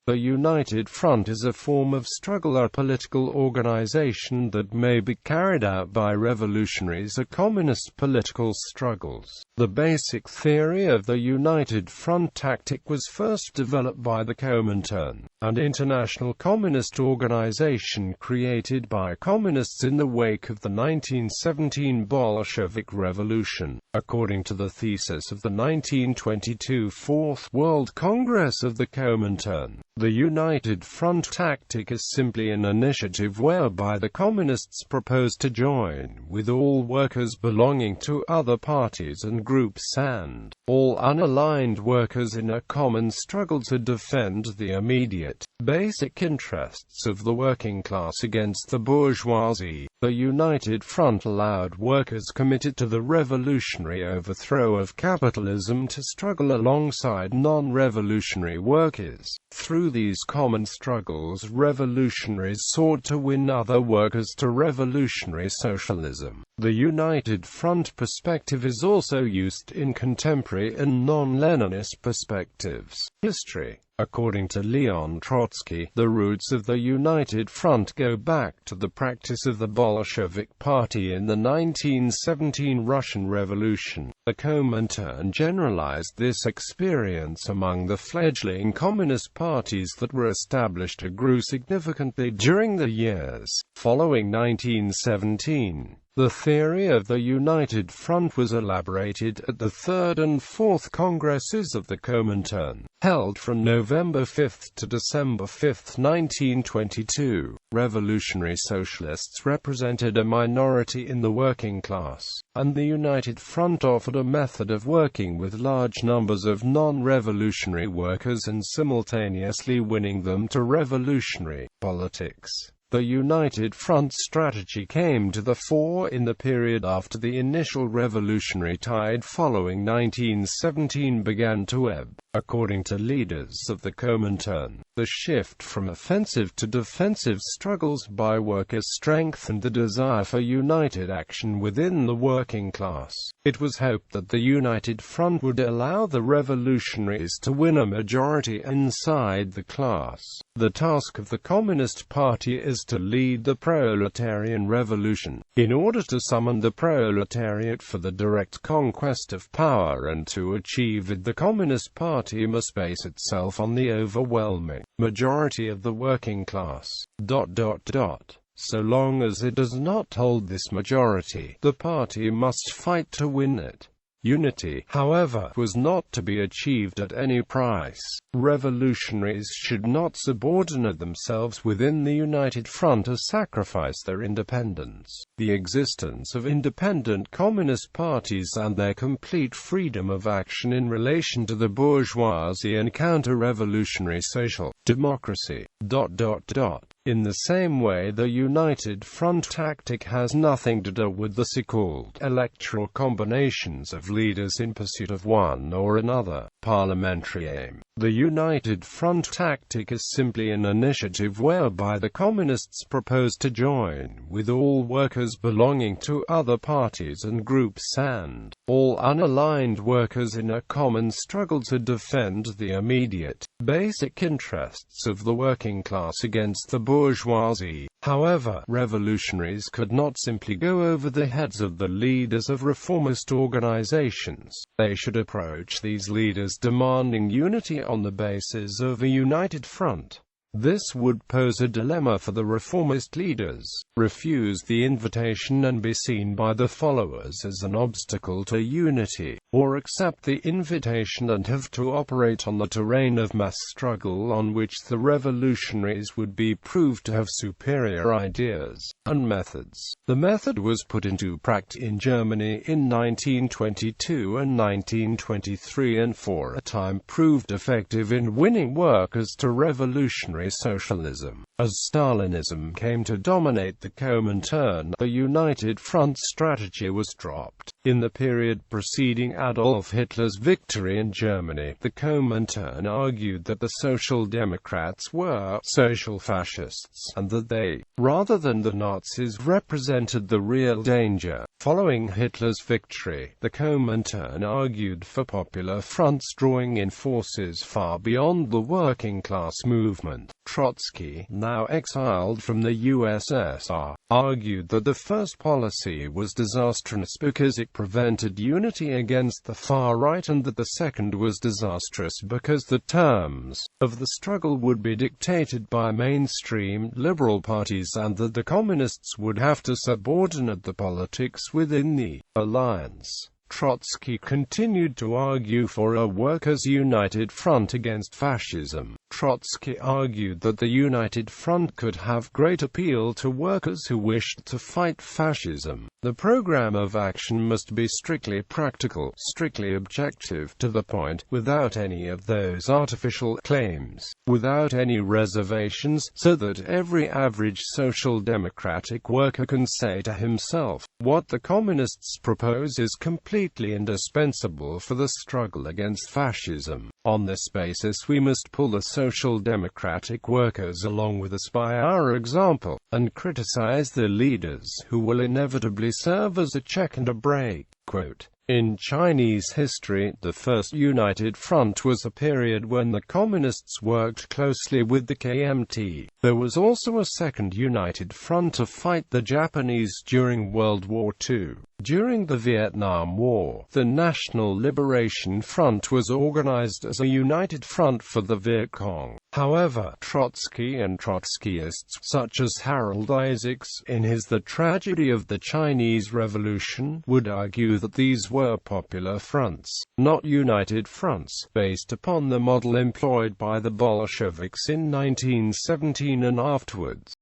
The United Front is a form of struggle or political organization that may be carried out by revolutionaries or communist political struggles. The basic theory of the United Front tactic was first developed by the Comintern, an international communist organization created by communists in the wake of the 1917 Bolshevik Revolution. According to the thesis of the 1922 Fourth World Congress of the Comintern, the United Front tactic is simply an initiative whereby the communists propose to join with all workers belonging to other parties and groups and all unaligned workers in a common struggle to defend the immediate, basic interests of the working class against the bourgeoisie. The United Front allowed workers committed to the revolutionary overthrow of capitalism to struggle alongside non-revolutionary workers. Through these common struggles, revolutionaries sought to win other workers to revolutionary socialism. The United Front perspective is also used in contemporary and non-Leninist perspectives. History. According to Leon Trotsky, the roots of the United Front go back to the practice of the Bolshevik Party in the 1917 Russian Revolution. The Comintern generalized this experience among the fledgling communist parties that were established or grew significantly during the years following 1917. The theory of the United Front was elaborated at the Third and Fourth Congresses of the Comintern, held from November 5 to December 5, 1922. Revolutionary socialists represented a minority in the working class, and the United Front offered a method of working with large numbers of non-revolutionary workers and simultaneously winning them to revolutionary politics. The United Front strategy came to the fore in the period after the initial revolutionary tide following 1917 began to ebb. According to leaders of the Comintern, the shift from offensive to defensive struggles by workers strengthened the desire for united action within the working class. It was hoped that the United Front would allow the revolutionaries to win a majority inside the class. The task of the Communist Party is to lead the proletarian revolution, in order to summon the proletariat for the direct conquest of power, and to achieve it the Communist Party must base itself on the overwhelming majority of the working class. So long as it does not hold this majority, the party must fight to win it. Unity, however, was not to be achieved at any price. Revolutionaries should not subordinate themselves within the United Front or sacrifice their independence. The existence of independent communist parties and their complete freedom of action in relation to the bourgeoisie and counter-revolutionary social democracy. In the same way, the United Front tactic has nothing to do with the so-called electoral combinations of leaders in pursuit of one or another parliamentary aim. The United Front tactic is simply an initiative whereby the communists propose to join with all workers belonging to other parties and groups and all unaligned workers in a common struggle to defend the immediate, basic interests of the working class against the bourgeoisie. However, revolutionaries could not simply go over the heads of the leaders of reformist organizations. They should approach these leaders demanding unity on the basis of a united front. This would pose a dilemma for the reformist leaders: refuse the invitation and be seen by the followers as an obstacle to unity, or accept the invitation and have to operate on the terrain of mass struggle on which the revolutionaries would be proved to have superior ideas and methods. The method was put into practice in Germany in 1922 and 1923 and for a time proved effective in winning workers to revolutionary socialism. As Stalinism came to dominate the Comintern, the United Front strategy was dropped. In the period preceding Adolf Hitler's victory in Germany, the Comintern argued that the Social Democrats were social fascists, and that they, rather than the Nazis, represented the real danger. Following Hitler's victory, the Comintern argued for popular fronts drawing in forces far beyond the working-class movement. Trotsky, now exiled from the USSR, argued that the first policy was disastrous because it prevented unity against the far right, and that the second was disastrous because the terms of the struggle would be dictated by mainstream liberal parties, and that the communists would have to subordinate the politics within the alliance. Trotsky continued to argue for a workers' united front against fascism. Trotsky argued that the united front could have great appeal to workers who wished to fight fascism. The program of action must be strictly practical, strictly objective, to the point, without any of those artificial claims, without any reservations, so that every average social democratic worker can say to himself, what the communists propose is completely indispensable for the struggle against fascism. On this basis we must pull the social democratic workers along with us by our example, and criticize the leaders who will inevitably serve as a check and a brake. Quote, in Chinese history, the First United Front was a period when the Communists worked closely with the KMT. There was also a Second United Front to fight the Japanese during World War II. During the Vietnam War, the National Liberation Front was organized as a united front for the Viet Cong. However, Trotsky and Trotskyists such as Harold Isaacs, in his The Tragedy of the Chinese Revolution, would argue that these were popular fronts, not united fronts, based upon the model employed by the Bolsheviks in 1917 and afterwards.